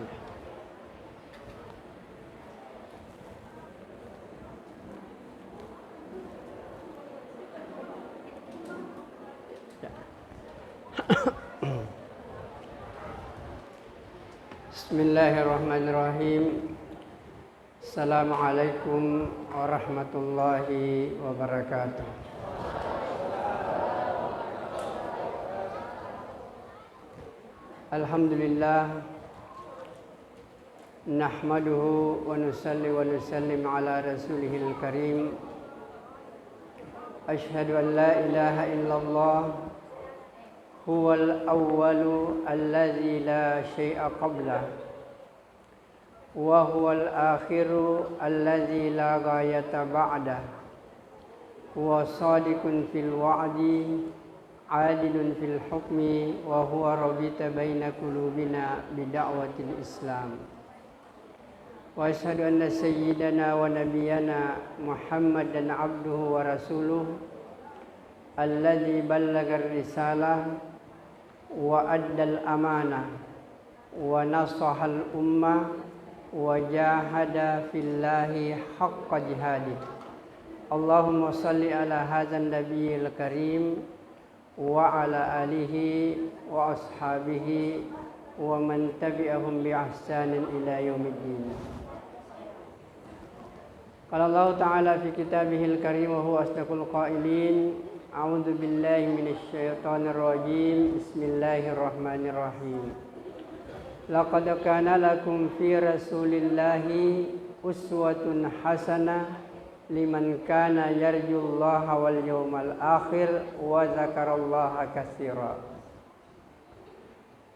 Afwan. Bismillahirrahmanirrahim. Assalamualaikum warahmatullahi wabarakatuh. Alhamdulillah, nahmaduhu wa nusalli wa nusallim ala rasulihil karim. Ashhadu an la ilaha illallah huwal awwalu alladzi la syai'a qablah wa huwal akhiru alladzi la ghayata ba'dah wa sadiqun fil wa'di adilun fil hukmi wa huwa rabita baina qulubina bida'watil islam. Wa asyhadu anna sayyidana wa nabiyyana Muhammadan abduhu wa rasuluhu alladzi ballagar risalah wa addal amanah wa nasahal ummah wa jahada fillahi haqqa jihadih. Allahumma salli ala hadzal nabiyil karim wa ala alihi wa ashabihi wa man tabi'ahum bi ihsanin ila yaumiddin. Qala Allah ta'ala fi kitabihil karim wa huwa asdaqul qailin. A'udzu billahi minasy syaithanir rajim. Bismillahirrahmanirrahim. Laqad kana lakum fi rasulillahi uswatun hasanah liman kana yarjullaha wal yawmal akhir wa dzakarallaha katsira.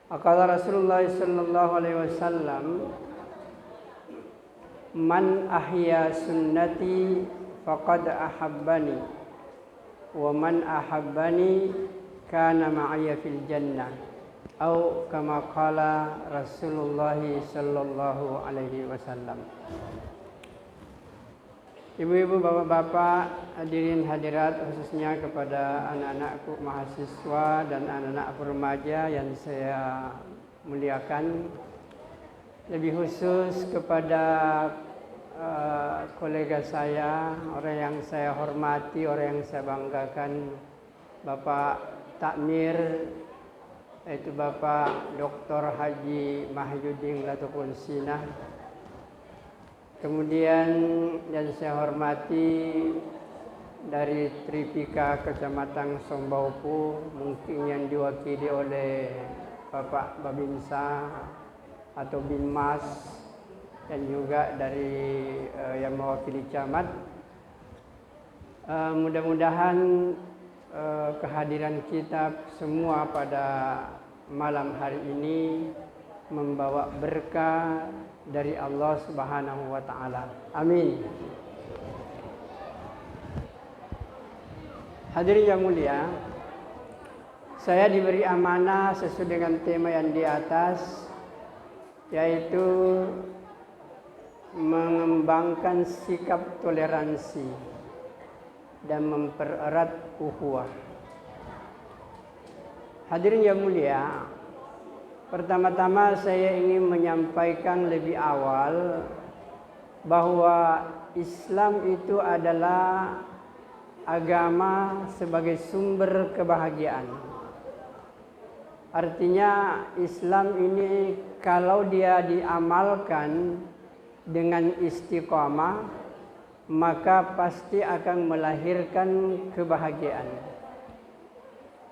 Qala Rasulullah sallallahu alaihi wasallam, man ahya sunnati faqad ahabbani wa man ahabbani kana ma'aya fil jannah, atau kama qala Rasulullah sallallahu alaihi wasallam. Ibu-ibu, bapak-bapak, hadirin hadirat, khususnya kepada anak-anakku mahasiswa dan anak-anak remaja yang saya muliakan, lebih khusus kepada kolega saya, orang yang saya hormati, orang yang saya banggakan, Bapak Takmir, yaitu Bapak Dr. Haji Mahyudin Latukun Sinah. Kemudian yang saya hormati dari Tripika Kecamatan Sombaupu, mungkin yang diwakili oleh Bapak Babinsa atau Binmas, dan juga dari yang mewakili camat. Mudah-mudahan kehadiran kita semua pada malam hari ini membawa berkah dari Allah Subhanahu wa taala. Amin. Hadirin yang mulia, saya diberi amanah sesuai dengan tema yang di atas, yaitu mengembangkan sikap toleransi dan mempererat ukhuwah. Hadirin yang mulia, pertama-tama saya ingin menyampaikan lebih awal bahwa Islam itu adalah agama sebagai sumber kebahagiaan. Artinya Islam ini kalau dia diamalkan dengan istiqamah, maka pasti akan melahirkan kebahagiaan.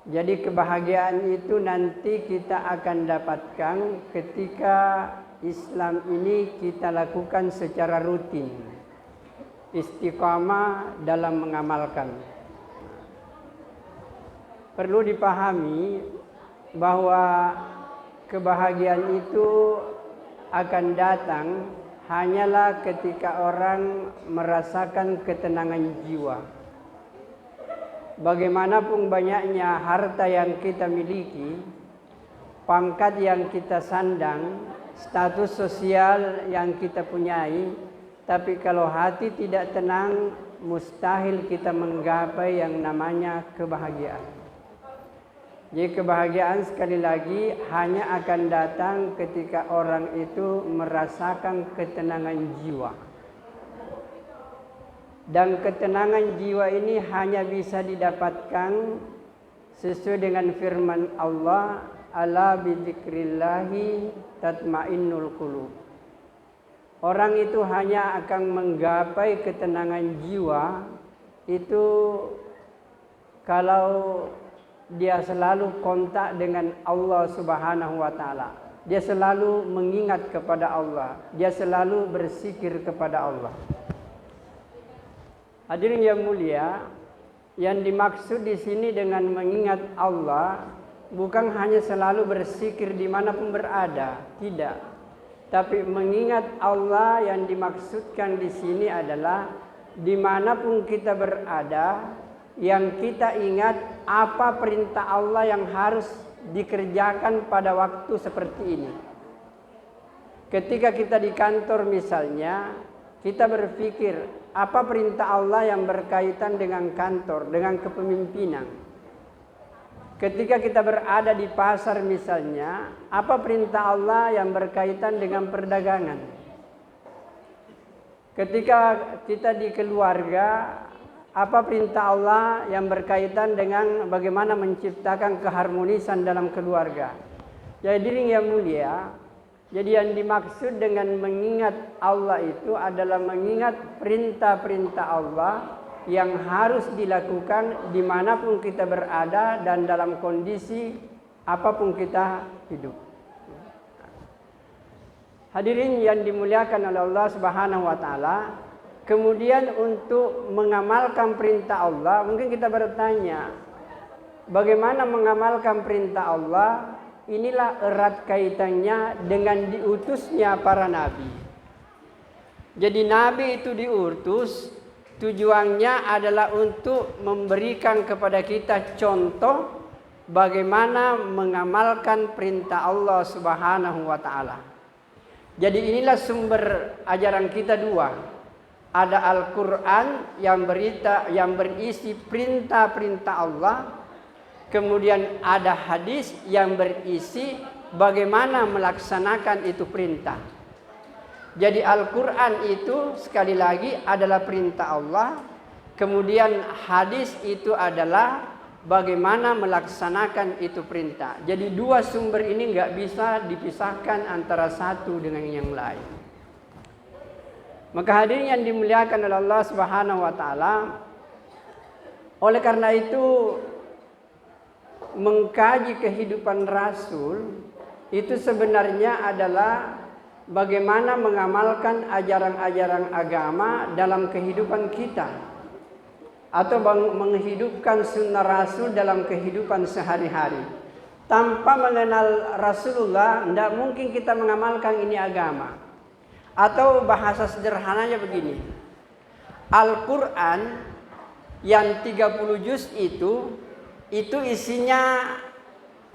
Jadi kebahagiaan itu nanti kita akan dapatkan ketika Islam ini kita lakukan secara rutin, istiqamah dalam mengamalkan. Perlu dipahami bahwa kebahagiaan itu akan datang hanyalah ketika orang merasakan ketenangan jiwa. Bagaimanapun banyaknya harta yang kita miliki, pangkat yang kita sandang, status sosial yang kita punyai, tapi kalau hati tidak tenang, mustahil kita menggapai yang namanya kebahagiaan. Jadi kebahagiaan sekali lagi hanya akan datang ketika orang itu merasakan ketenangan jiwa. Dan ketenangan jiwa ini hanya bisa didapatkan sesuai dengan firman Allah, ala bidzikrillahi tatmainnul qulub. Orang itu hanya akan menggapai ketenangan jiwa itu kalau dia selalu kontak dengan Allah Subhanahu wa taala. Dia selalu mengingat kepada Allah, dia selalu berzikir kepada Allah. Hadirin yang mulia, yang dimaksud di sini dengan mengingat Allah bukan hanya selalu berzikir dimanapun berada, tidak. Tapi mengingat Allah yang dimaksudkan di sini adalah dimanapun kita berada, yang kita ingat apa perintah Allah yang harus dikerjakan pada waktu seperti ini. Ketika kita di kantor misalnya, kita berpikir apa perintah Allah yang berkaitan dengan kantor, dengan kepemimpinan. Ketika kita berada di pasar misalnya, apa perintah Allah yang berkaitan dengan perdagangan. Ketika kita di keluarga, apa perintah Allah yang berkaitan dengan bagaimana menciptakan keharmonisan dalam keluarga. Jadi yang mulia, jadi yang dimaksud dengan mengingat Allah itu adalah mengingat perintah-perintah Allah yang harus dilakukan dimanapun kita berada dan dalam kondisi apapun kita hidup. Hadirin yang dimuliakan oleh Allah Subhanahu wa taala, kemudian untuk mengamalkan perintah Allah, mungkin kita bertanya, bagaimana mengamalkan perintah Allah? Inilah erat kaitannya dengan diutusnya para nabi. Jadi nabi itu diutus, tujuannya adalah untuk memberikan kepada kita contoh bagaimana mengamalkan perintah Allah Subhanahu wa taala. Jadi inilah sumber ajaran kita dua. Ada Al-Quran yang berisi perintah-perintah Allah. Kemudian ada hadis yang berisi bagaimana melaksanakan itu perintah. Jadi Al-Quran itu sekali lagi adalah perintah Allah. Kemudian hadis itu adalah bagaimana melaksanakan itu perintah. Jadi dua sumber ini nggak bisa dipisahkan antara satu dengan yang lain. Maka hadirin yang dimuliakan oleh Allah Subhanahu wa taala, oleh karena itu mengkaji kehidupan Rasul itu sebenarnya adalah bagaimana mengamalkan ajaran-ajaran agama dalam kehidupan kita, atau menghidupkan sunnah Rasul dalam kehidupan sehari-hari. Tanpa mengenal Rasulullah, tidak mungkin kita mengamalkan ini agama. Atau bahasa sederhananya begini, Al-Quran yang 30 juz itu isinya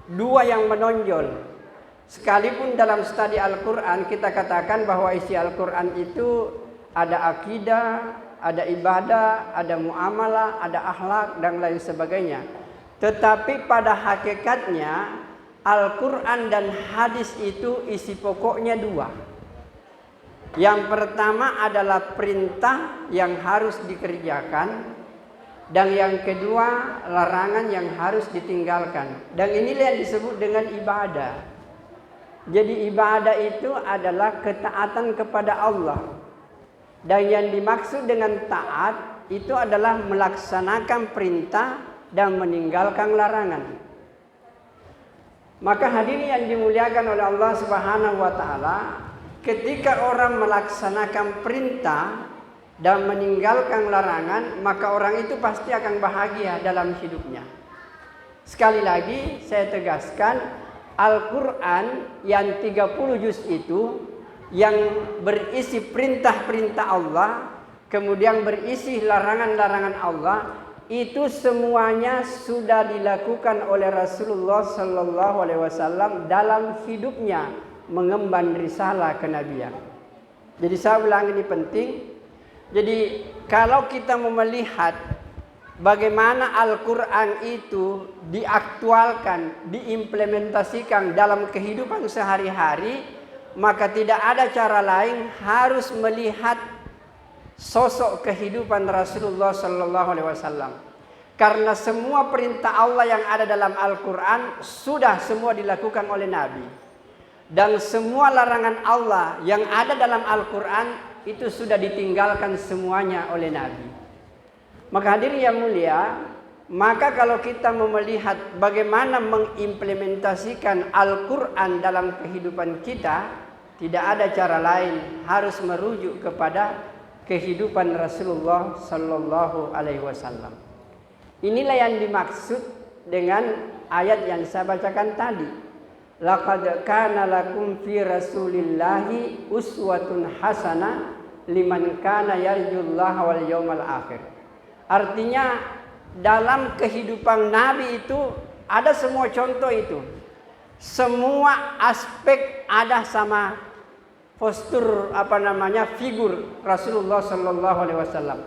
dua yang menonjol. Sekalipun dalam studi Al-Quran kita katakan bahwa isi Al-Quran itu ada akidah, ada ibadah, ada muamalah, ada akhlak dan lain sebagainya. Tetapi pada hakikatnya Al-Quran dan hadis itu isi pokoknya dua. Yang pertama adalah perintah yang harus dikerjakan, dan yang kedua larangan yang harus ditinggalkan. Dan inilah yang disebut dengan ibadah. Jadi ibadah itu adalah ketaatan kepada Allah. Dan yang dimaksud dengan taat itu adalah melaksanakan perintah dan meninggalkan larangan. Maka hadirin yang dimuliakan oleh Allah Subhanahu wa taala, ketika orang melaksanakan perintah dan meninggalkan larangan, maka orang itu pasti akan bahagia dalam hidupnya. Sekali lagi saya tegaskan, Al-Quran yang 30 juz itu yang berisi perintah-perintah Allah, kemudian berisi larangan-larangan Allah, itu semuanya sudah dilakukan oleh Rasulullah Sallallahu Alaihi Wasallam dalam hidupnya mengemban risalah kenabian. Jadi saya ulang, ini penting. Jadi kalau kita mau melihat bagaimana Al-Quran itu diaktualkan, diimplementasikan dalam kehidupan sehari-hari, maka tidak ada cara lain harus melihat sosok kehidupan Rasulullah Sallallahu Alaihi Wasallam. Karena semua perintah Allah yang ada dalam Al-Quran sudah semua dilakukan oleh Nabi. Dan semua larangan Allah yang ada dalam Al-Quran itu sudah ditinggalkan semuanya oleh Nabi. Maka hadirin yang mulia, maka kalau kita mau melihat bagaimana mengimplementasikan Al-Quran dalam kehidupan kita, tidak ada cara lain harus merujuk kepada kehidupan Rasulullah Sallallahu Alaihi Wasallam. Inilah yang dimaksud dengan ayat yang saya bacakan tadi. Laqad kana lakum fi Rasulillahi uswatun hasanah liman kana yarjullaha wal yawmal akhir. Artinya dalam kehidupan Nabi itu ada semua contoh itu. Semua aspek ada sama postur figur Rasulullah Sallallahu Alaihi Wasallam.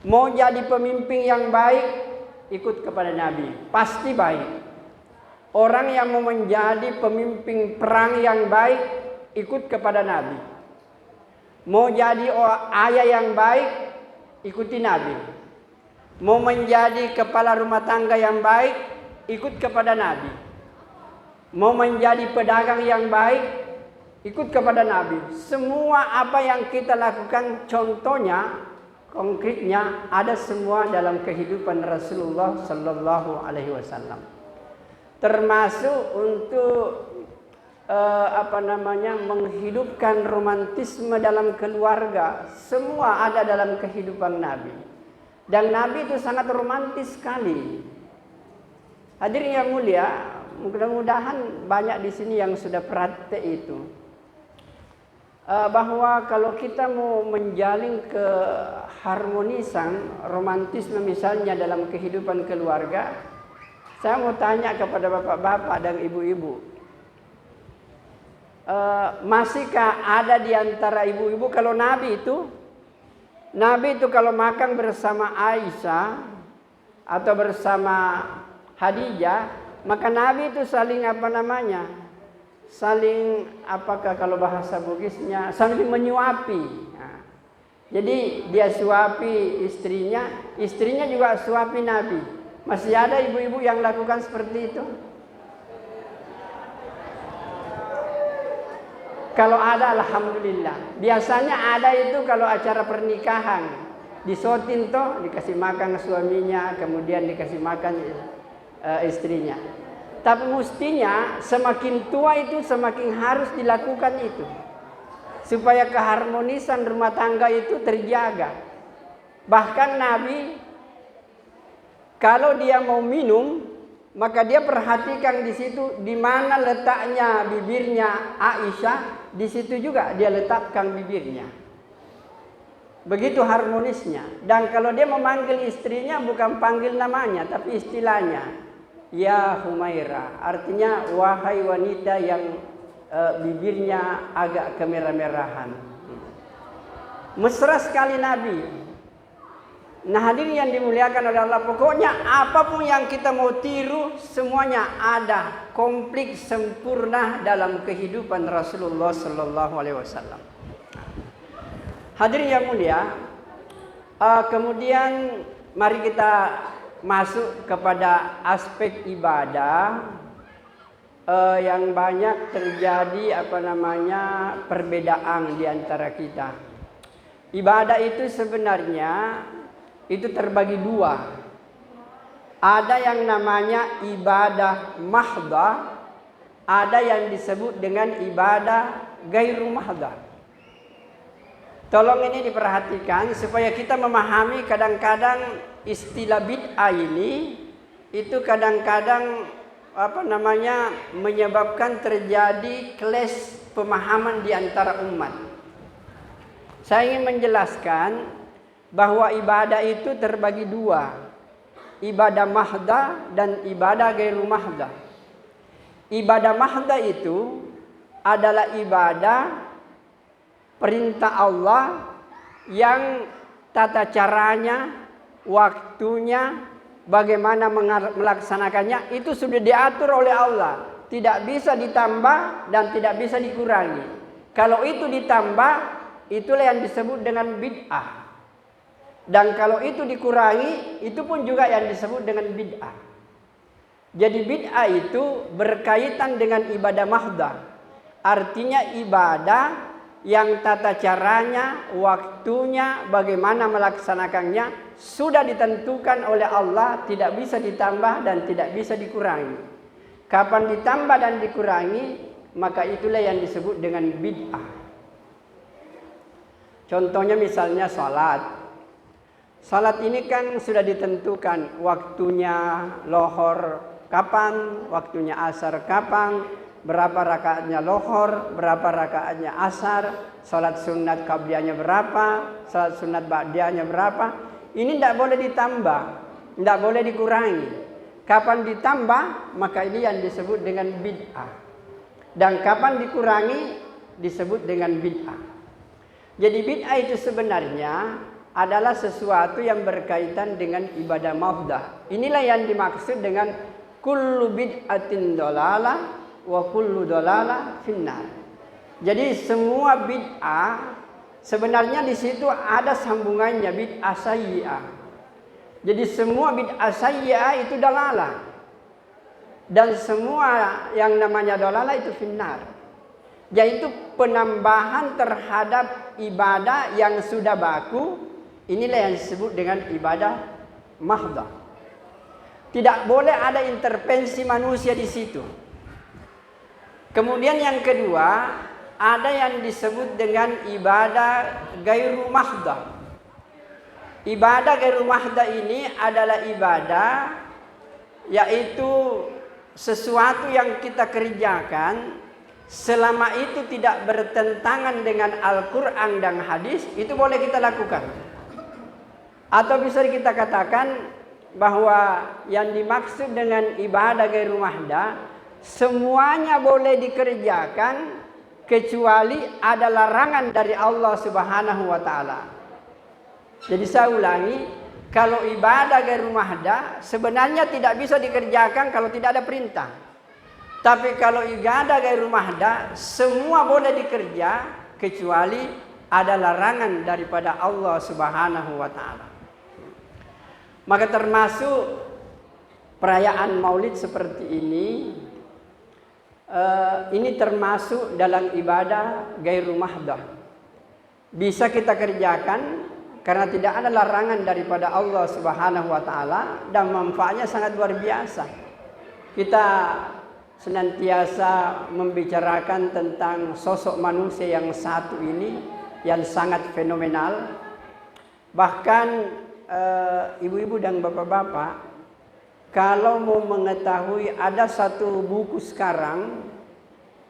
Mau jadi pemimpin yang baik, ikut kepada Nabi, pasti baik. Orang yang mau menjadi pemimpin perang yang baik, ikut kepada Nabi. Mau jadi ayah yang baik, ikuti Nabi. Mau menjadi kepala rumah tangga yang baik, ikut kepada Nabi. Mau menjadi pedagang yang baik, ikut kepada Nabi. Semua apa yang kita lakukan, contohnya konkretnya ada semua dalam kehidupan Rasulullah Sallallahu Alaihi Wasallam. Termasuk untuk menghidupkan romantisme dalam keluarga, semua ada dalam kehidupan Nabi. Dan Nabi itu sangat romantis sekali. Hadirin yang mulia, mudah-mudahan banyak di sini yang sudah praktek itu. Bahwa kalau kita mau menjalin keharmonisan romantisme misalnya dalam kehidupan keluarga, saya mau tanya kepada bapak-bapak dan ibu-ibu, masihkah ada di antara ibu-ibu kalau Nabi itu kalau makan bersama Aisyah atau bersama Khadijah, maka Nabi itu saling saling kalau bahasa Bugisnya saling menyuapi. Nah, jadi dia suapi istrinya juga suapi Nabi. Masih ada ibu-ibu yang lakukan seperti itu? Kalau ada, alhamdulillah. Biasanya ada itu kalau acara pernikahan, disotin toh, dikasih makan suaminya, kemudian dikasih makan istrinya. Tapi mestinya semakin tua itu semakin harus dilakukan itu, supaya keharmonisan rumah tangga itu terjaga. Bahkan Nabi kalau dia mau minum, maka dia perhatikan di situ di mana letaknya bibirnya Aisyah, di situ juga dia letakkan bibirnya. Begitu harmonisnya. Dan kalau dia memanggil istrinya bukan panggil namanya, tapi istilahnya. Ya Humaira, artinya wahai wanita yang bibirnya agak kemerah-merahan. Mesra sekali Nabi. Nah hadirin yang dimuliakan oleh Allah, pokoknya apapun yang kita mau tiru semuanya ada komplit sempurna dalam kehidupan Rasulullah Sallallahu Alaihi Wasallam. Hadirin yang mulia, kemudian mari kita masuk kepada aspek ibadah yang banyak terjadi perbedaan di antara kita. Ibadah itu sebenarnya itu terbagi dua. Ada yang namanya ibadah mahdhah, ada yang disebut dengan ibadah gairu mahdhah. Tolong ini diperhatikan supaya kita memahami. Kadang-kadang istilah bid'ah ini itu kadang-kadang menyebabkan terjadi clash pemahaman di antara umat. Saya ingin menjelaskan bahwa ibadah itu terbagi dua, ibadah mahdhah dan ibadah gairu mahdhah. Ibadah mahdhah itu adalah ibadah perintah Allah yang tata caranya, waktunya, bagaimana melaksanakannya, itu sudah diatur oleh Allah. Tidak bisa ditambah dan tidak bisa dikurangi. Kalau itu ditambah, itulah yang disebut dengan bid'ah. Dan kalau itu dikurangi, itu pun juga yang disebut dengan bid'ah. Jadi bid'ah itu berkaitan dengan ibadah mahdah. Artinya ibadah yang tata caranya, waktunya, bagaimana melaksanakannya sudah ditentukan oleh Allah, tidak bisa ditambah dan tidak bisa dikurangi. Kapan ditambah dan dikurangi, maka itulah yang disebut dengan bid'ah. Contohnya misalnya salat. Salat ini kan sudah ditentukan waktunya lohor kapan, waktunya asar kapan, berapa rakaatnya lohor, berapa rakaatnya asar, salat sunat qabliyahnya berapa, salat sunat ba'diyahnya berapa. Ini tidak boleh ditambah, tidak boleh dikurangi. Kapan ditambah, maka ini yang disebut dengan bid'ah. Dan kapan dikurangi, disebut dengan bid'ah. Jadi bid'ah itu sebenarnya adalah sesuatu yang berkaitan dengan ibadah mahdah. Inilah yang dimaksud dengan kullu bid'atin dolalah wa kullu dolalah finnar. Jadi semua bid'ah sebenarnya di situ ada sambungannya, bid'ah sayyi'ah. Jadi semua bid'ah sayyi'ah itu dalalah. Dan semua yang namanya dalalah itu finnar. Yaitu penambahan terhadap ibadah yang sudah baku. Inilah yang disebut dengan ibadah mahdah. Tidak boleh ada intervensi manusia di situ. Kemudian yang kedua, ada yang disebut dengan ibadah gairu mahdah. Ibadah gairu mahdah ini adalah ibadah yaitu sesuatu yang kita kerjakan selama itu tidak bertentangan dengan Al-Quran dan hadis, itu boleh kita lakukan. Atau bisa kita katakan bahwa yang dimaksud dengan ibadah gairu mahdah semuanya boleh dikerjakan kecuali ada larangan dari Allah Subhanahu wa taala. Jadi saya ulangi, kalau ibadah gairu mahdah sebenarnya tidak bisa dikerjakan kalau tidak ada perintah. Tapi kalau ibadah gairu mahdah semua boleh dikerja kecuali ada larangan daripada Allah Subhanahu wa taala. Maka termasuk perayaan Maulid seperti ini termasuk dalam ibadah gairu mahdah. Bisa kita kerjakan karena tidak ada larangan daripada Allah Subhanahu wa taala dan manfaatnya sangat luar biasa. Kita senantiasa membicarakan tentang sosok manusia yang satu ini yang sangat fenomenal. Bahkan ibu-ibu dan bapak-bapak, kalau mau mengetahui, ada satu buku sekarang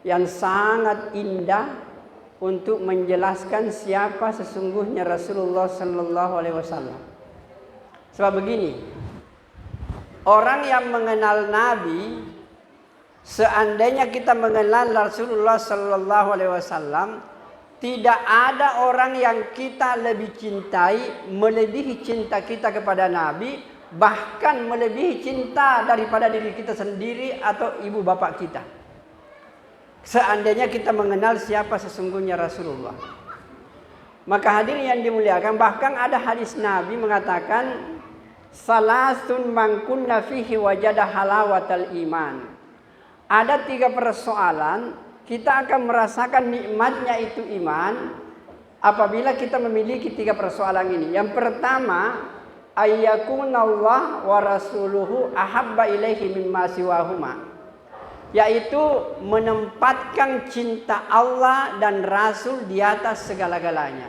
yang sangat indah untuk menjelaskan siapa sesungguhnya Rasulullah Sallallahu Alaihi Wasallam. Sebab begini, orang yang mengenal Nabi, seandainya kita mengenal Rasulullah Sallallahu Alaihi Wasallam, tidak ada orang yang kita lebih cintai melebihi cinta kita kepada Nabi, bahkan melebihi cinta daripada diri kita sendiri atau ibu bapak kita. Seandainya kita mengenal siapa sesungguhnya Rasulullah. Maka hadirin yang dimuliakan, bahkan ada hadis Nabi mengatakan, salasun man kunna fihi wajada halawatal iman. Ada 3 persoalan, kita akan merasakan nikmatnya itu iman apabila kita memiliki 3 persoalan ini. Yang pertama, ayyakunallah wa rasuluhu ahabba ilaihi mimma siwahuma, yaitu menempatkan cinta Allah dan Rasul di atas segala-galanya.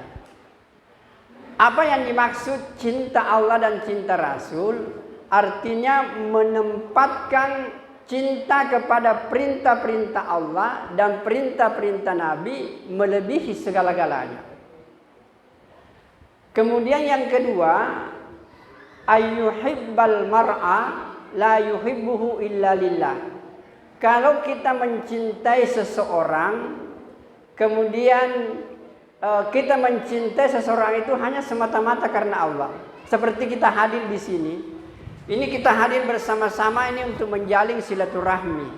Apa yang dimaksud cinta Allah dan cinta Rasul? Artinya menempatkan cinta kepada perintah-perintah Allah dan perintah-perintah Nabi melebihi segala-galanya. Kemudian yang kedua, ayyuhibbal mar'a la yuhibbuhu illa lillah. Kalau kita mencintai seseorang, kemudian kita mencintai seseorang itu hanya semata-mata karena Allah. Seperti kita hadir di sini, ini kita hadir bersama-sama ini untuk menjalin silaturahmi.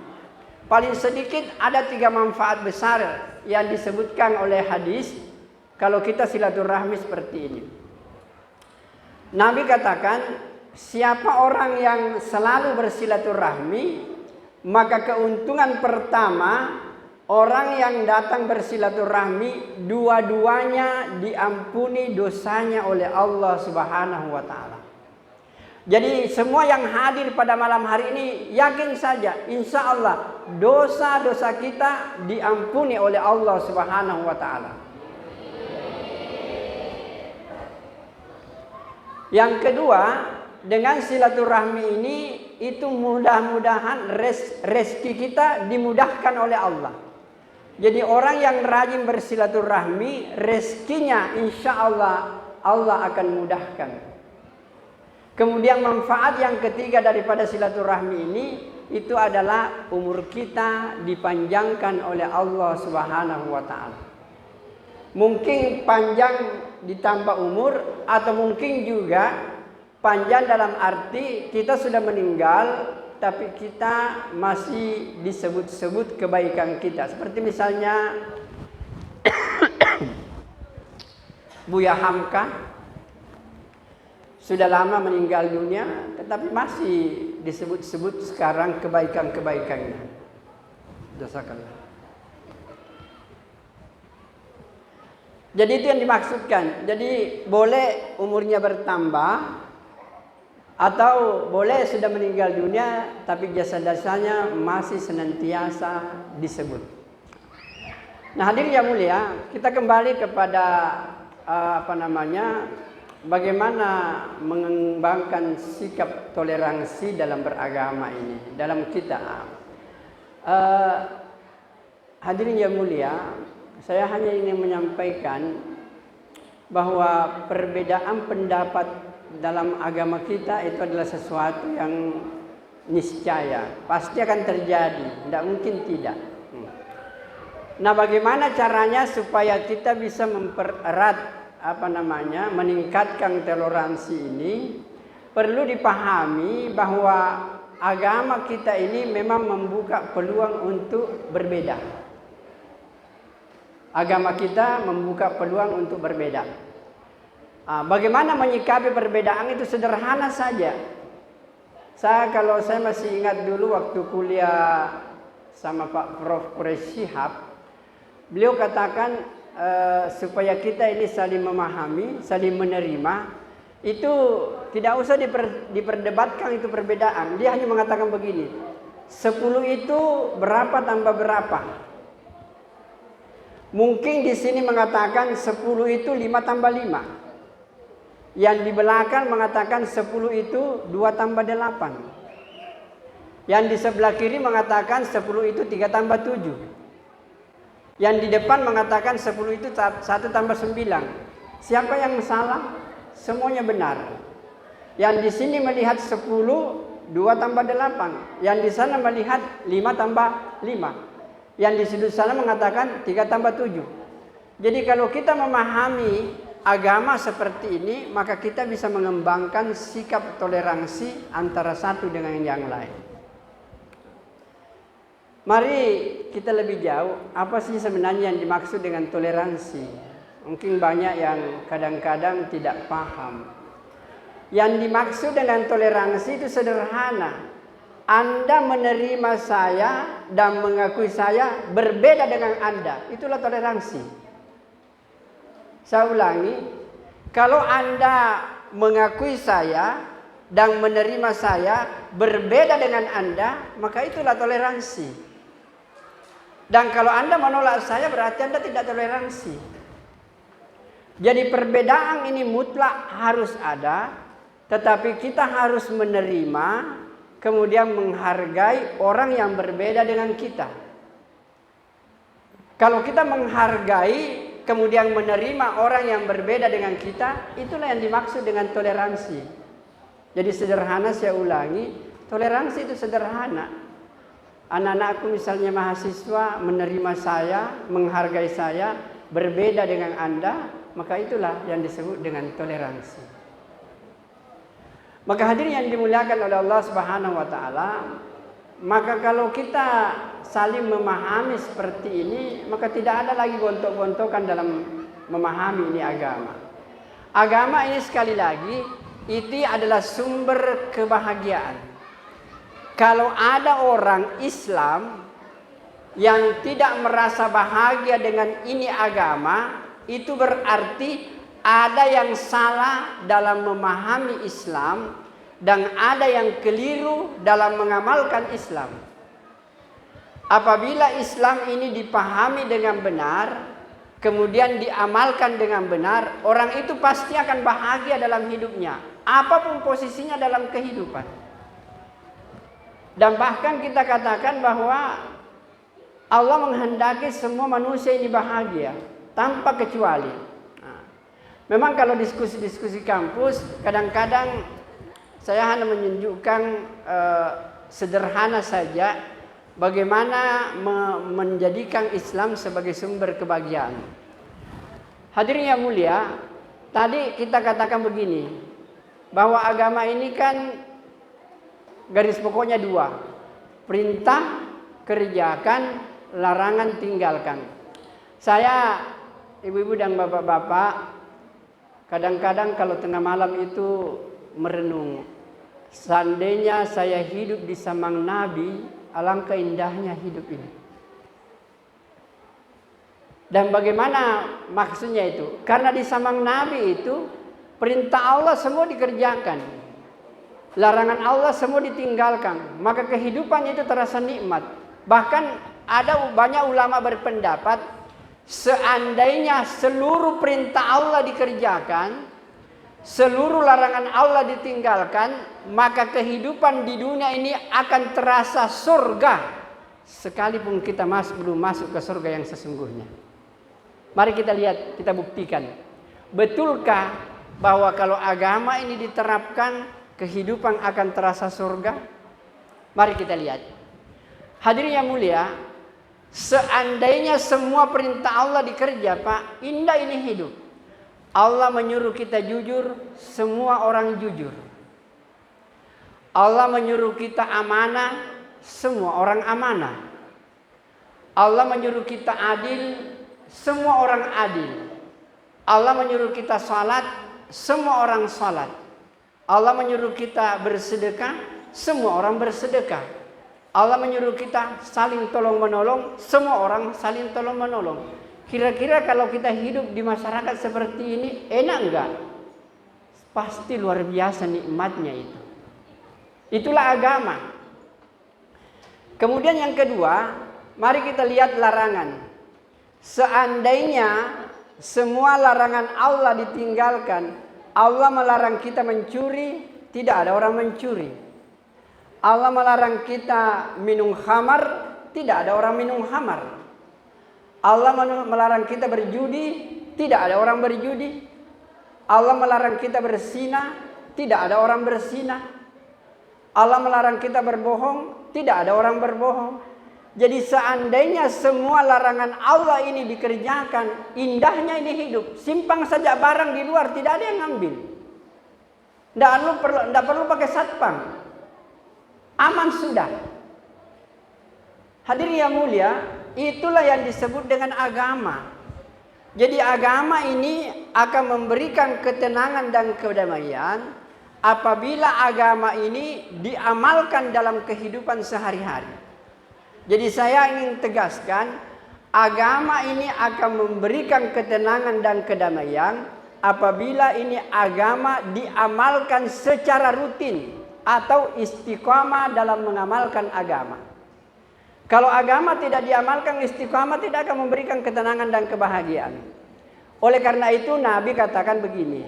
Paling sedikit ada 3 manfaat besar yang disebutkan oleh hadis kalau kita silaturahmi seperti ini. Nabi katakan, siapa orang yang selalu bersilaturahmi, maka keuntungan pertama, orang yang datang bersilaturahmi, dua-duanya diampuni dosanya oleh Allah Subhanahu wa Ta'ala. Jadi semua yang hadir pada malam hari ini, yakin saja, insya Allah dosa-dosa kita diampuni oleh Allah Subhanahu wa Ta'ala. Yang kedua, dengan silaturahmi ini, itu mudah-mudahan rezeki kita dimudahkan oleh Allah. Jadi orang yang rajin bersilaturahmi, rezekinya insya Allah Allah akan mudahkan. Kemudian manfaat yang ketiga daripada silaturahmi ini, itu adalah umur kita dipanjangkan oleh Allah Subhanahu wa Ta'ala. Mungkin panjang ditambah umur, atau mungkin juga panjang dalam arti kita sudah meninggal tapi kita masih disebut-sebut kebaikan kita. Seperti misalnya Buya Hamka sudah lama meninggal dunia, tetapi masih disebut-sebut sekarang kebaikan-kebaikannya. Jazakallah. Jadi itu yang dimaksudkan. Jadi boleh umurnya bertambah, atau boleh sudah meninggal dunia tapi jasa-jasanya masih senantiasa disebut. Nah, hadirin yang mulia, kita kembali kepada bagaimana mengembangkan sikap toleransi dalam beragama ini, dalam kita. Hadirin yang mulia, saya hanya ingin menyampaikan bahwa perbedaan pendapat dalam agama kita itu adalah sesuatu yang niscaya, pasti akan terjadi, tidak mungkin tidak. Nah, bagaimana caranya supaya kita bisa mempererat meningkatkan toleransi ini? Perlu dipahami bahwa agama kita ini memang membuka peluang untuk berbeda. Agama kita membuka peluang untuk berbeda. Bagaimana menyikapi perbedaan itu sederhana saja. Kalau saya masih ingat dulu waktu kuliah sama Pak Prof. Quraish Shihab, beliau katakan supaya kita ini saling memahami, saling menerima, itu tidak usah diperdebatkan itu perbedaan. Dia hanya mengatakan begini, 10 itu berapa tambah berapa. Mungkin di sini mengatakan 10 itu 5 tambah 5. Yang di belakang mengatakan 10 itu 2 tambah 8. Yang di sebelah kiri mengatakan 10 itu 3 tambah 7. Yang di depan mengatakan 10 itu 1 tambah 9. Siapa yang salah? Semuanya benar. Yang di sini melihat 10 2 tambah 8. Yang di sana melihat 5 tambah 5. Yang di sudut sana mengatakan 3 tambah 7. Jadi kalau kita memahami agama seperti ini, maka kita bisa mengembangkan sikap toleransi antara satu dengan yang lain. Mari kita lebih jauh, apa sih sebenarnya yang dimaksud dengan toleransi? Mungkin banyak yang kadang-kadang tidak paham. Yang dimaksud dengan toleransi itu sederhana. Anda menerima saya dan mengakui saya berbeda dengan Anda. Itulah toleransi. Saya ulangi, kalau Anda mengakui saya dan menerima saya berbeda dengan Anda, maka itulah toleransi. Dan kalau Anda menolak saya, berarti Anda tidak toleransi. Jadi perbedaan ini mutlak harus ada, tetapi kita harus menerima, kemudian menghargai orang yang berbeda dengan kita. Kalau kita menghargai kemudian menerima orang yang berbeda dengan kita, itulah yang dimaksud dengan toleransi. Jadi sederhana, saya ulangi, toleransi itu sederhana. Anak-anakku misalnya mahasiswa menerima saya, menghargai saya, berbeda dengan Anda, maka itulah yang disebut dengan toleransi. Maka hadirin yang dimuliakan oleh Allah Subhanahu wa taala, maka kalau kita saling memahami seperti ini, maka tidak ada lagi gontok-gontokan dalam memahami ini agama. Agama ini sekali lagi itu adalah sumber kebahagiaan. Kalau ada orang Islam yang tidak merasa bahagia dengan ini agama, itu berarti ada yang salah dalam memahami Islam dan ada yang keliru dalam mengamalkan Islam. Apabila Islam ini dipahami dengan benar, kemudian diamalkan dengan benar, orang itu pasti akan bahagia dalam hidupnya, apapun posisinya dalam kehidupan. Dan bahkan kita katakan bahwa Allah menghendaki semua manusia ini bahagia tanpa kecuali. Memang kalau diskusi-diskusi kampus, kadang-kadang saya hanya menunjukkan sederhana saja bagaimana menjadikan Islam sebagai sumber kebahagiaan. Hadirin yang mulia, tadi kita katakan begini, bahwa agama ini kan garis pokoknya dua, perintah kerjakan, larangan tinggalkan. Saya, ibu-ibu dan bapak-bapak, kadang-kadang kalau tengah malam itu merenung, seandainya saya hidup di zaman Nabi, alangkah indahnya hidup ini. Dan bagaimana maksudnya itu? Karena di zaman Nabi itu perintah Allah semua dikerjakan, larangan Allah semua ditinggalkan, maka kehidupan itu terasa nikmat. Bahkan ada banyak ulama berpendapat, seandainya seluruh perintah Allah dikerjakan, seluruh larangan Allah ditinggalkan, maka kehidupan di dunia ini akan terasa surga, sekalipun kita belum masuk ke surga yang sesungguhnya. Mari kita lihat, kita buktikan. Betulkah bahwa kalau agama ini diterapkan, kehidupan akan terasa surga? Mari kita lihat. Hadirin yang mulia, seandainya semua perintah Allah dikerja, Pak, indah ini hidup. Allah menyuruh kita jujur, semua orang jujur. Allah menyuruh kita amanah, semua orang amanah. Allah menyuruh kita adil, semua orang adil. Allah menyuruh kita salat, semua orang salat. Allah menyuruh kita bersedekah, semua orang bersedekah. Allah menyuruh kita saling tolong menolong, semua orang saling tolong menolong. Kira-kira kalau kita hidup di masyarakat seperti ini, enak enggak? Pasti luar biasa nikmatnya itu. Itulah agama. Kemudian yang kedua, mari kita lihat larangan. Seandainya semua larangan Allah ditinggalkan, Allah melarang kita mencuri, tidak ada orang mencuri. Allah melarang kita minum khamar, tidak ada orang minum khamar. Allah melarang kita berjudi, tidak ada orang berjudi. Allah melarang kita berzina, tidak ada orang berzina. Allah melarang kita berbohong, tidak ada orang berbohong. Jadi seandainya semua larangan Allah ini dikerjakan, indahnya ini hidup. Simpang saja barang di luar, tidak ada yang ngambil. Tidak perlu pakai satpam. Aman sudah. Hadirin yang mulia, itulah yang disebut dengan agama. Jadi agama ini akan memberikan ketenangan dan kedamaian apabila agama ini diamalkan dalam kehidupan sehari-hari. Jadi saya ingin tegaskan, agama ini akan memberikan ketenangan dan kedamaian apabila ini agama diamalkan secara rutin atau istiqamah dalam mengamalkan agama. Kalau agama tidak diamalkan, istiqamah tidak akan memberikan ketenangan dan kebahagiaan. Oleh karena itu Nabi katakan begini,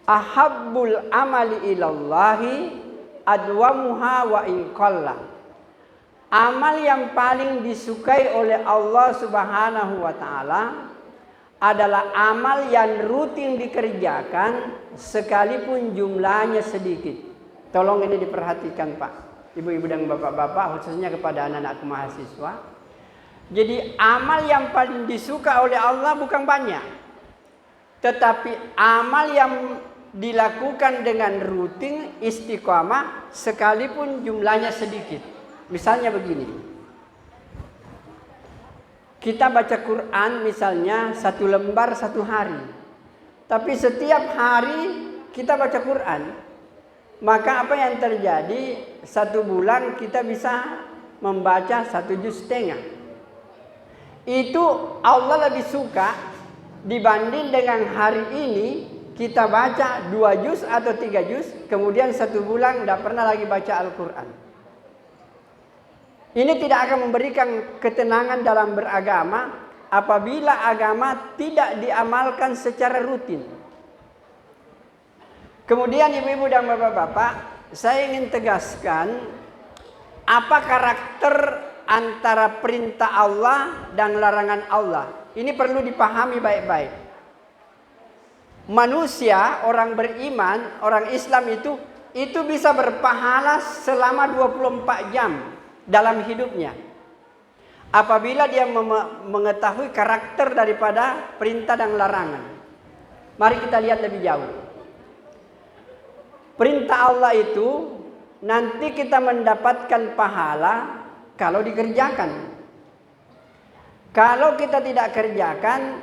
ahabbul amali ilallahi adwamuha wa in qalla. Amal yang paling disukai oleh Allah Subhanahu wa taala adalah amal yang rutin dikerjakan sekalipun jumlahnya sedikit. Tolong ini diperhatikan Pak, ibu-ibu dan bapak-bapak, khususnya kepada anak-anak mahasiswa. Jadi amal yang paling disuka oleh Allah bukan banyak, tetapi amal yang dilakukan dengan rutin, istiqamah, sekalipun jumlahnya sedikit. Misalnya begini, kita baca Quran misalnya 1 lembar 1 hari, tapi setiap hari kita baca Quran, maka apa yang terjadi, 1 bulan kita bisa membaca 1,5 juz. Itu Allah lebih suka dibanding dengan hari ini kita baca 2 juz atau 3 juz, kemudian 1 bulan tidak pernah lagi baca Al-Quran. Ini tidak akan memberikan ketenangan dalam beragama apabila agama tidak diamalkan secara rutin. Kemudian ibu-ibu dan bapak-bapak, saya ingin tegaskan apa karakter antara perintah Allah dan larangan Allah. Ini perlu dipahami baik-baik. Manusia, orang beriman, orang Islam itu bisa berpahala selama 24 jam dalam hidupnya. Apabila dia mengetahui karakter daripada perintah dan larangan. Mari kita lihat lebih jauh. Perintah Allah itu nanti kita mendapatkan pahala kalau dikerjakan. Kalau kita tidak kerjakan,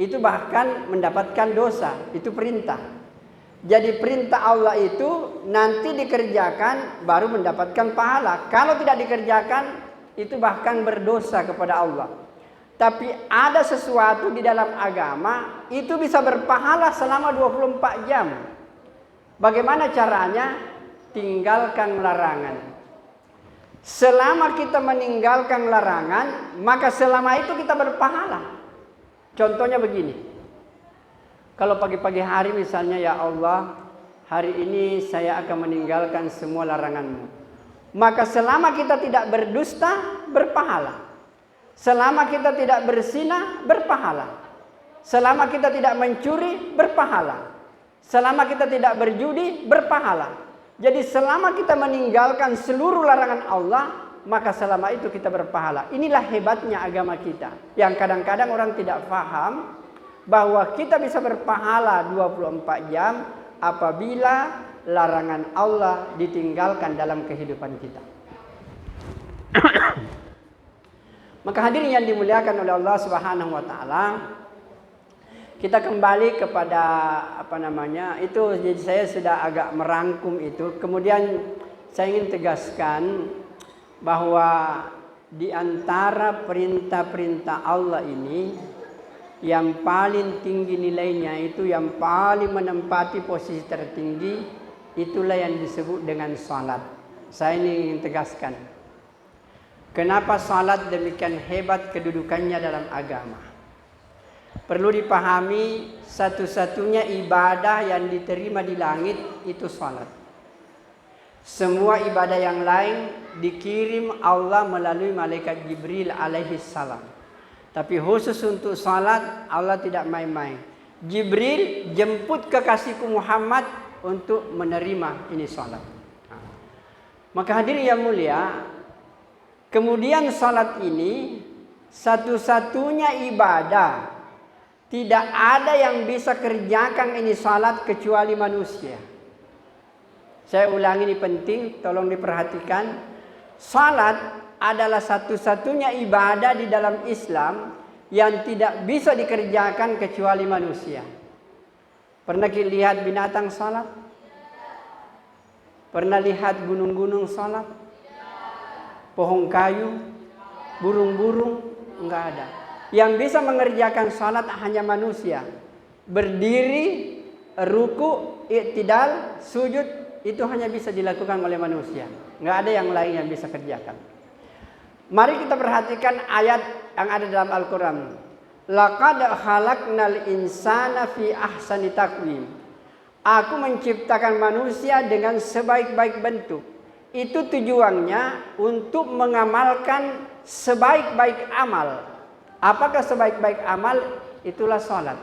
itu bahkan mendapatkan dosa. Itu perintah. Jadi perintah Allah itu nanti dikerjakan baru mendapatkan pahala. Kalau tidak dikerjakan, itu bahkan berdosa kepada Allah. Tapi ada sesuatu di dalam agama itu bisa berpahala selama 24 jam. Bagaimana caranya? Tinggalkan larangan. Selama kita meninggalkan larangan, maka selama itu kita berpahala. Contohnya begini. Kalau pagi-pagi hari misalnya, ya Allah, hari ini saya akan meninggalkan semua larangan-Mu. Maka selama kita tidak berdusta, berpahala. Selama kita tidak berzina, berpahala. Selama kita tidak mencuri, berpahala. Selama kita tidak berjudi, berpahala. Jadi selama kita meninggalkan seluruh larangan Allah, maka selama itu kita berpahala. Inilah hebatnya agama kita. Yang kadang-kadang orang tidak paham bahwa kita bisa berpahala 24 jam apabila larangan Allah ditinggalkan dalam kehidupan kita. Maka hadirin yang dimuliakan oleh Allah Subhanahu wa taala, kita kembali kepada itu. Jadi saya sudah agak merangkum itu. Kemudian saya ingin tegaskan bahwa di antara perintah-perintah Allah ini yang paling tinggi nilainya, itu yang paling menempati posisi tertinggi, itulah yang disebut dengan salat. Saya ingin tegaskan kenapa salat demikian hebat kedudukannya dalam agama. Perlu dipahami, satu-satunya ibadah yang diterima di langit itu salat. Semua ibadah yang lain dikirim Allah melalui malaikat Jibril alaihi salam. Tapi khusus untuk salat Allah tidak main-main. Jibril jemput kekasihku Muhammad untuk menerima ini salat. Maka hadirin yang mulia, kemudian salat ini satu-satunya ibadah. Tidak ada yang bisa kerjakan ini salat kecuali manusia. Saya ulangi, ini penting, tolong diperhatikan. Salat adalah satu-satunya ibadah di dalam Islam yang tidak bisa dikerjakan kecuali manusia. Pernah lihat binatang salat? Pernah lihat gunung-gunung salat? Pohon kayu? Burung-burung? Enggak ada. Yang bisa mengerjakan salat hanya manusia. Berdiri, ruku, i'tidal, sujud, itu hanya bisa dilakukan oleh manusia. Enggak ada yang lain yang bisa kerjakan. Mari kita perhatikan ayat yang ada dalam Al-Quran. Laqad khalaqnal insana fi ahsani taqwim. Aku menciptakan manusia dengan sebaik-baik bentuk. Itu tujuannya untuk mengamalkan sebaik-baik amal. Apakah sebaik-baik amal? Itulah salat.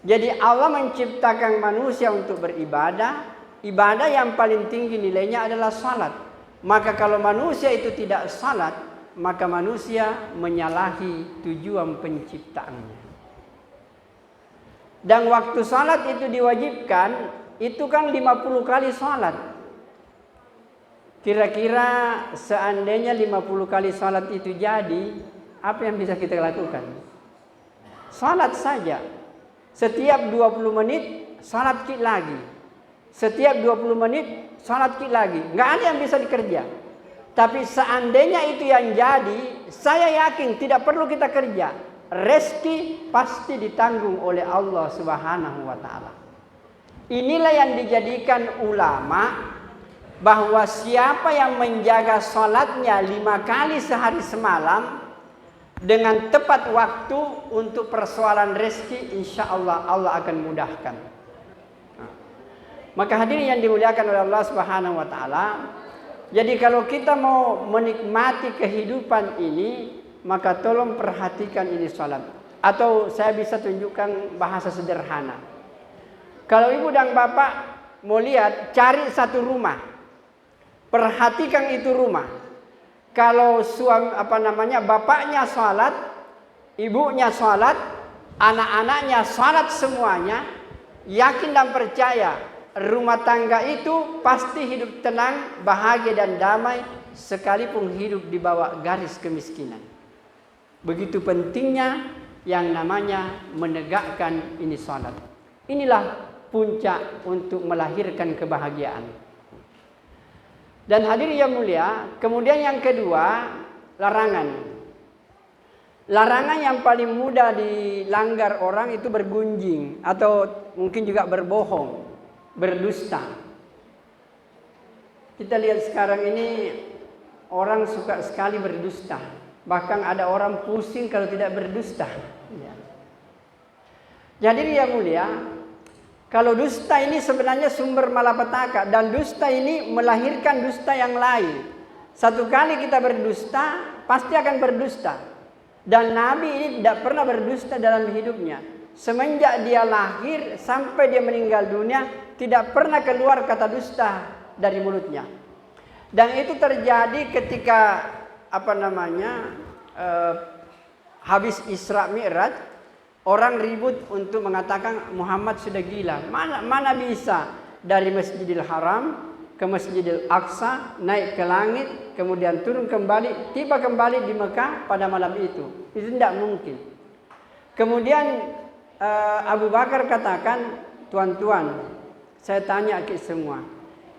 Jadi Allah menciptakan manusia untuk beribadah. Ibadah yang paling tinggi nilainya adalah salat. Maka kalau manusia itu tidak salat, maka manusia menyalahi tujuan penciptaannya. Dan waktu salat itu diwajibkan itu kan 50 kali sholat. Kira-kira seandainya 50 kali sholat itu jadi, apa yang bisa kita lakukan? Sholat saja. Setiap 20 menit sholat kit lagi. Setiap 20 menit sholat kit lagi. Nggak ada yang bisa dikerja. Tapi seandainya itu yang jadi, saya yakin tidak perlu kita kerja. Rezeki pasti ditanggung oleh Allah Subhanahu wa ta'ala. Inilah yang dijadikan ulama, bahwa siapa yang menjaga sholatnya 5 kali sehari semalam dengan tepat waktu untuk persoalan rezeki, insya Allah Allah akan mudahkan. Maka hadirin yang dimuliakan oleh Allah Subhanahu wa ta'ala, jadi kalau kita mau menikmati kehidupan ini, maka tolong perhatikan ini sholat. Atau saya bisa tunjukkan bahasa sederhana. Kalau ibu dan bapak mau lihat, cari satu rumah. Perhatikan itu rumah. Kalau bapaknya sholat, ibunya sholat, anak-anaknya sholat semuanya, yakin dan percaya rumah tangga itu pasti hidup tenang, bahagia dan damai, sekalipun hidup di bawah garis kemiskinan. Begitu pentingnya yang namanya menegakkan ini sholat. Inilah puncak untuk melahirkan kebahagiaan. Dan hadirin yang mulia, kemudian yang kedua, larangan. Larangan yang paling mudah dilanggar orang itu bergunjing atau mungkin juga berbohong, berdusta. Kita lihat sekarang ini orang suka sekali berdusta. Bahkan ada orang pusing kalau tidak berdusta. Ya. Jadi yang mulia, kalau dusta ini sebenarnya sumber malapetaka, dan dusta ini melahirkan dusta yang lain. Satu kali kita berdusta, pasti akan berdusta. Dan Nabi ini tidak pernah berdusta dalam hidupnya. Semenjak dia lahir sampai dia meninggal dunia, tidak pernah keluar kata dusta dari mulutnya. Dan itu terjadi ketika habis Isra Mi'raj. Orang ribut untuk mengatakan Muhammad sudah gila. Mana bisa dari Masjidil Haram ke Masjidil Aqsa, naik ke langit, kemudian turun kembali, tiba kembali di Mekah pada malam itu. Itu tidak mungkin. Kemudian Abu Bakar katakan, tuan-tuan, saya tanya ke semua,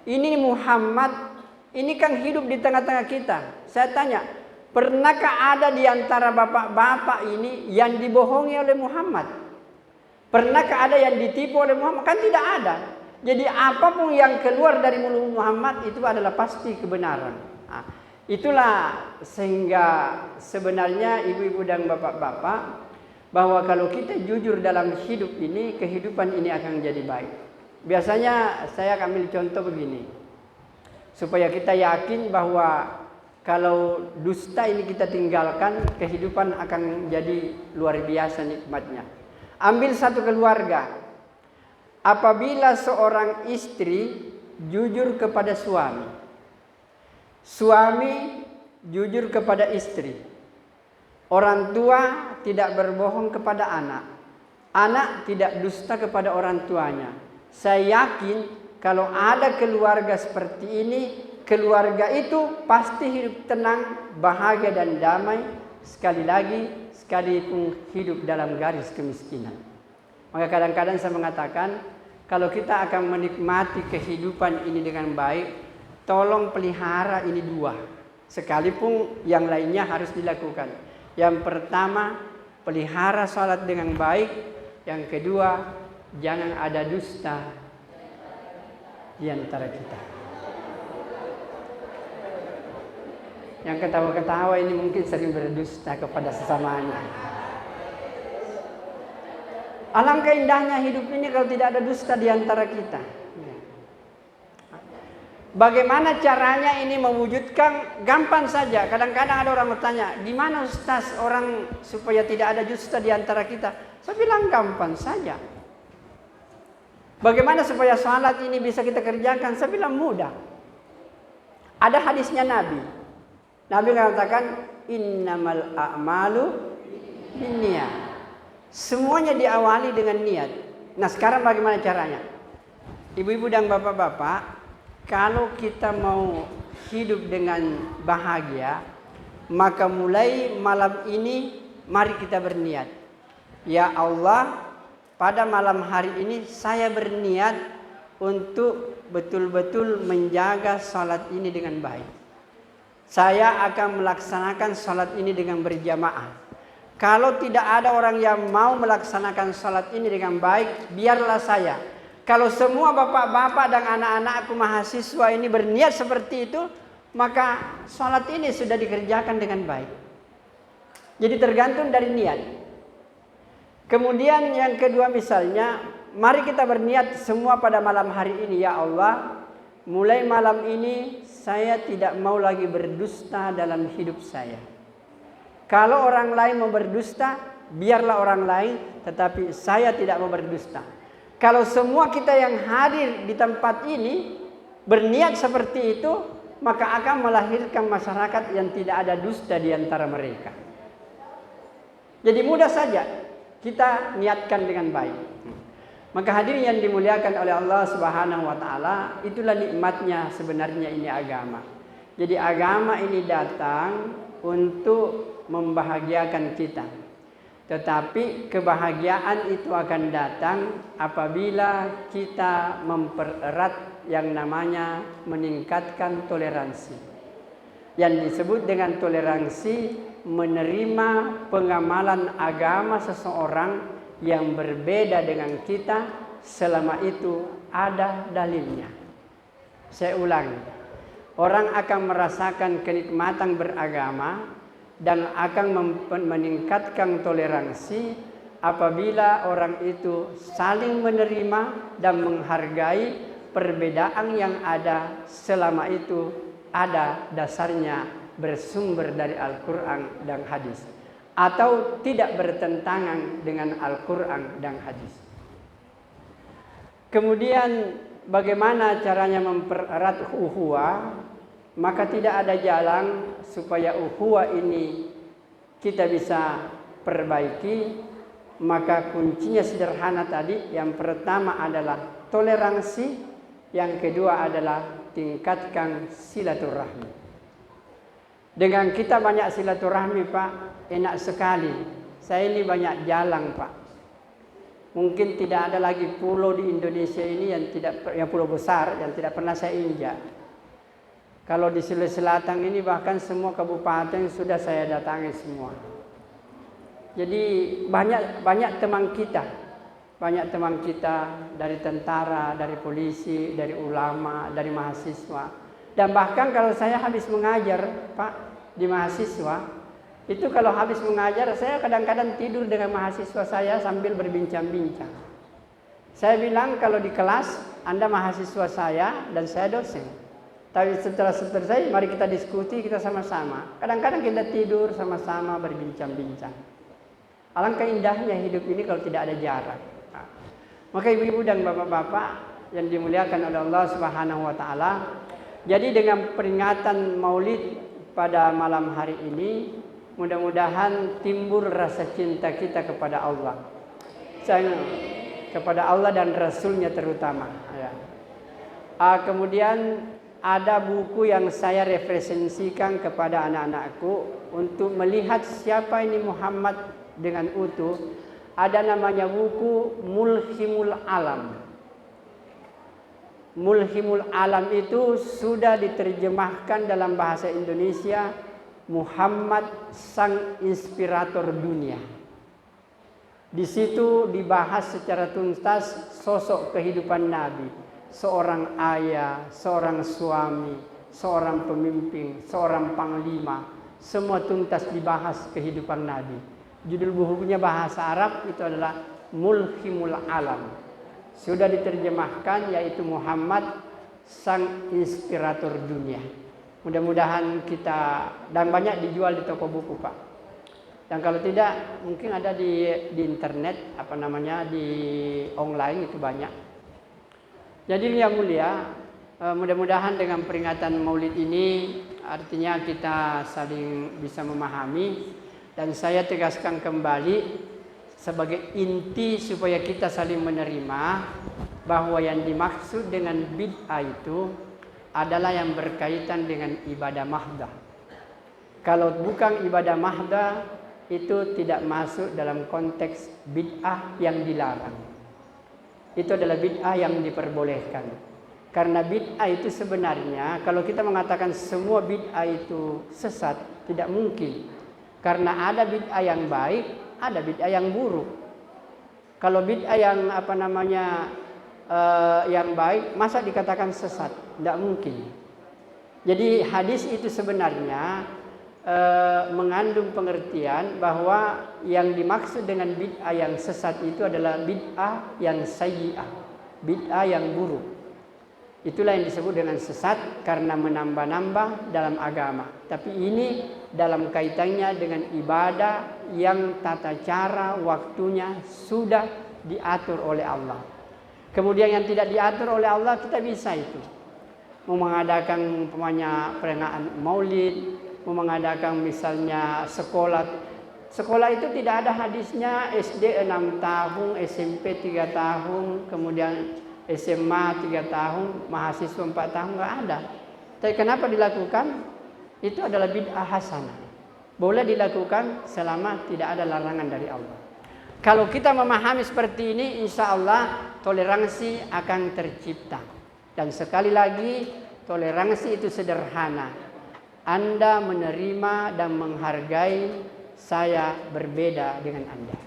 ini Muhammad, ini kan hidup di tengah-tengah kita. Saya tanya, pernahkah ada di antara bapak-bapak ini yang dibohongi oleh Muhammad? Pernahkah ada yang ditipu oleh Muhammad? Kan tidak ada. Jadi apapun yang keluar dari mulut Muhammad itu adalah pasti kebenaran. Nah, itulah sehingga sebenarnya ibu-ibu dan bapak-bapak, bahwa kalau kita jujur dalam hidup ini, kehidupan ini akan jadi baik. Biasanya saya akan ambil contoh begini, supaya kita yakin bahwa kalau dusta ini kita tinggalkan, kehidupan akan jadi luar biasa nikmatnya. Ambil satu keluarga. Apabila seorang istri jujur kepada suami, suami jujur kepada istri, orang tua tidak berbohong kepada anak, anak tidak dusta kepada orang tuanya. Saya yakin kalau ada keluarga seperti ini, keluarga itu pasti hidup tenang, bahagia dan damai. Sekali lagi, sekalipun hidup dalam garis kemiskinan. Maka kadang-kadang saya mengatakan, kalau kita akan menikmati kehidupan ini dengan baik, tolong pelihara ini dua. Sekalipun yang lainnya harus dilakukan. Yang pertama, pelihara salat dengan baik. Yang kedua, jangan ada dusta di antara kita. Yang ketawa-ketawa ini mungkin sering berdusta kepada sesamanya. Alangkah indahnya hidup ini kalau tidak ada dusta di antara kita. Bagaimana caranya ini mewujudkan? Gampang saja. Kadang-kadang ada orang bertanya, gimana Ustaz orang supaya tidak ada dusta di antara kita? Saya bilang gampang saja. Bagaimana supaya salat ini bisa kita kerjakan? Saya bilang mudah. Ada hadisnya Nabi. Nabi mengatakan, innamal a'malu binniyat. Semuanya diawali dengan niat. Nah sekarang bagaimana caranya? ibu-ibu dan bapak-bapak, kalau kita mau hidup dengan bahagia, maka mulai malam ini mari kita berniat. Ya Allah, pada malam hari ini saya berniat untuk betul-betul menjaga salat ini dengan baik. Saya akan melaksanakan salat ini dengan berjamaah. Kalau tidak ada orang yang mau melaksanakan salat ini dengan baik, biarlah saya. Kalau semua bapak-bapak dan anak-anakku mahasiswa ini berniat seperti itu, maka salat ini sudah dikerjakan dengan baik. Jadi tergantung dari niat. Kemudian yang kedua misalnya, mari kita berniat semua pada malam hari ini. Ya Allah, mulai malam ini saya tidak mau lagi berdusta dalam hidup saya. Kalau orang lain mau berdusta, biarlah orang lain, tetapi saya tidak mau berdusta. Kalau semua kita yang hadir di tempat ini berniat seperti itu, maka akan melahirkan masyarakat yang tidak ada dusta di antara mereka. Jadi mudah saja kita niatkan dengan baik. Maka hadirin yang dimuliakan oleh Allah Subhanahu wa taala, itulah nikmatnya sebenarnya ini agama. Jadi agama ini datang untuk membahagiakan kita. Tetapi kebahagiaan itu akan datang apabila kita mempererat yang namanya meningkatkan toleransi. Yang disebut dengan toleransi, menerima pengamalan agama seseorang yang berbeda dengan kita selama itu ada dalilnya. Saya ulangi, orang akan merasakan kenikmatan beragama dan akan meningkatkan toleransi apabila orang itu saling menerima dan menghargai perbedaan yang ada selama itu ada dasarnya bersumber dari Al-Quran dan hadis, atau tidak bertentangan dengan Al-Quran dan hadis. Kemudian bagaimana caranya mempererat ukhuwah? Maka tidak ada jalan supaya ukhuwah ini kita bisa perbaiki. Maka kuncinya sederhana tadi. Yang pertama adalah toleransi, yang kedua adalah tingkatkan silaturahmi. Dengan kita banyak silaturahmi, Pak, enak sekali. Saya ini banyak jalan, Pak. Mungkin tidak ada lagi pulau di Indonesia ini yang pulau besar yang tidak pernah saya injak. Kalau di Sulawesi Selatan ini bahkan semua kabupaten sudah saya datangi semua. Jadi banyak teman kita. Banyak teman kita dari tentara, dari polisi, dari ulama, dari mahasiswa. Dan bahkan kalau saya habis mengajar, Pak, di mahasiswa, itu kalau habis mengajar, saya kadang-kadang tidur dengan mahasiswa saya sambil berbincang-bincang. Saya bilang kalau di kelas, Anda mahasiswa saya dan saya dosen. Tapi setelah selesai, mari kita diskusi, kita sama-sama. Kadang-kadang kita tidur sama-sama berbincang-bincang. Alangkah indahnya hidup ini kalau tidak ada jarak. Nah, maka ibu-ibu dan bapak-bapak yang dimuliakan oleh Allah Subhanahu wa taala, jadi dengan peringatan Maulid pada malam hari ini, mudah-mudahan timbul rasa cinta kita kepada Allah. Kepada Allah dan Rasulnya terutama. Ya. Kemudian ada buku yang saya referensikan kepada anak-anakku untuk melihat siapa ini Muhammad dengan utuh. Ada namanya buku Mulhimul Alam. Mulhimul Alam itu sudah diterjemahkan dalam bahasa Indonesia, Muhammad Sang Inspirator Dunia. Di situ dibahas secara tuntas sosok kehidupan Nabi, seorang ayah, seorang suami, seorang pemimpin, seorang panglima, semua tuntas dibahas kehidupan Nabi. Judul bukunya bahasa Arab itu adalah Mulhimul Alam. Sudah diterjemahkan, yaitu Muhammad Sang Inspirator Dunia. Mudah-mudahan kita, dan banyak dijual di toko buku, Pak. Dan kalau tidak, mungkin ada di internet, di online itu banyak. Jadi yang mulia, mudah-mudahan dengan peringatan Maulid ini, artinya kita saling bisa memahami. Dan saya tegaskan kembali, sebagai inti supaya kita saling menerima bahwa yang dimaksud dengan bid'ah itu adalah yang berkaitan dengan ibadah mahdah. Kalau bukan ibadah mahdah, itu tidak masuk dalam konteks bid'ah yang dilarang. Itu adalah bid'ah yang diperbolehkan. Karena bid'ah itu sebenarnya, kalau kita mengatakan semua bid'ah itu sesat, tidak mungkin. Karena ada bid'ah yang baik, ada bid'ah yang buruk. Kalau bid'ah yang yang baik, masa dikatakan sesat? Tidak mungkin. Jadi hadis itu sebenarnya mengandung pengertian bahwa yang dimaksud dengan bid'ah yang sesat itu adalah bid'ah yang sayyi'ah, bid'ah yang buruk. Itulah yang disebut dengan sesat karena menambah-nambah dalam agama. Tapi ini dalam kaitannya dengan ibadah yang tata cara waktunya sudah diatur oleh Allah. Kemudian yang tidak diatur oleh Allah kita bisa itu. Mau mengadakan perayaan maulid, mau mengadakan misalnya sekolah. Sekolah itu tidak ada hadisnya SD 6 tahun, SMP 3 tahun, kemudian SMA 3 tahun, mahasiswa 4 tahun, enggak ada. Tapi kenapa dilakukan? Itu adalah bid'ah hasanah. Boleh dilakukan selama tidak ada larangan dari Allah. Kalau kita memahami seperti ini, insya Allah toleransi akan tercipta. Dan sekali lagi, toleransi itu sederhana. Anda menerima dan menghargai saya berbeda dengan Anda.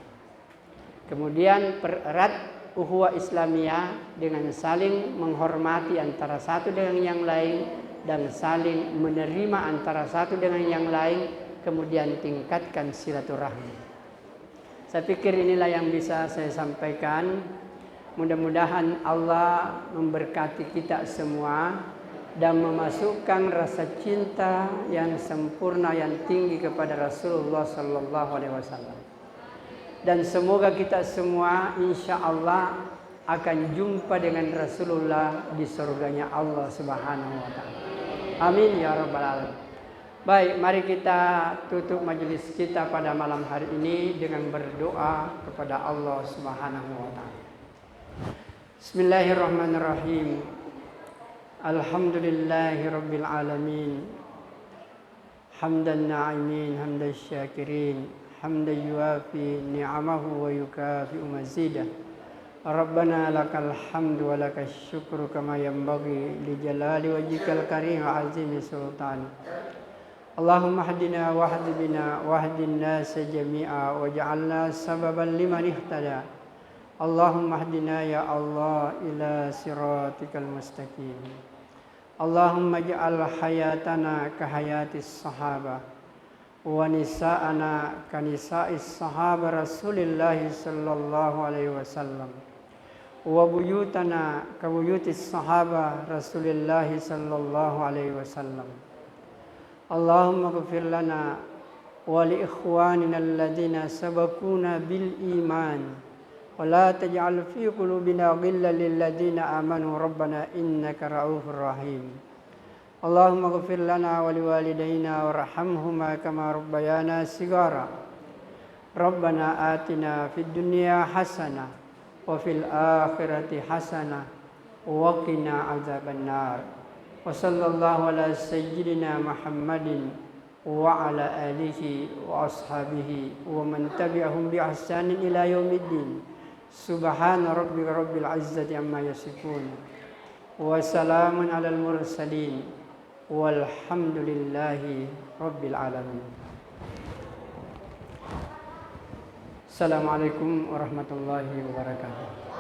Kemudian pererat ukhuwah Islamiyah dengan saling menghormati antara satu dengan yang lain dan saling menerima antara satu dengan yang lain, kemudian tingkatkan silaturahmi. Saya pikir inilah yang bisa saya sampaikan. Mudah-mudahan Allah memberkati kita semua dan memasukkan rasa cinta yang sempurna yang tinggi kepada Rasulullah sallallahu alaihi wasallam. Dan semoga kita semua insya Allah akan jumpa dengan Rasulullah di surganya Allah Subhanahu wa ta'ala. Amin ya rabbal alamin. Baik, mari kita tutup majelis kita pada malam hari ini dengan berdoa kepada Allah Subhanahu wa ta'ala. Bismillahirrahmanirrahim. Alhamdulillahi rabbil alamin. Hamdan na'imin, hamdan syakirin. حمدا يوافي نعمه ويكافئ مزيده ربنا لك الحمد ولك الشكر كما ينبغي لجلال وجهك الكريم وعظيم سلطانك اللهم اهدنا واهد بنا واهد الناس جميعا واجعلنا سببا لمن اهتدى اللهم اهدنا يا الله إلى صراطك المستقيم اللهم اجعل حياتنا كحياة الصحابة وَنِسَاءَنَا كَنِسَاءِ الصَّحَابَةِ رَسُولِ اللَّهِ صَلَّى اللَّهُ عَلَيْهِ وَسَلَّمَ وَبُيُوتَنَا كَبُيُوتِ الصَّحَابَةِ رَسُولِ اللَّهِ صَلَّى اللَّهُ عَلَيْهِ وَسَلَّمَ اللهم اغفر لنا ولإخواننا الذين سبقونا بالإيمان ولا تجعل في قلوبنا غلا للذين آمنوا ربنا إنك رؤوف رحيم اللهم اغفر لنا ولوالدينا وارحمهما كما ربيانا صغارا ربنا آتنا في الدنيا حسنة وفي الآخرة حسنة وقنا عذاب النار وصلى الله على سيدنا محمد وعلى آله وأصحابه ومن تبعهم بإحسان إلى يوم الدين سبحان ربك رب العزة عما يصفون وسلام على المرسلين walhamdulillahi rabbil alamin. Assalamualaikum warahmatullahi wabarakatuh.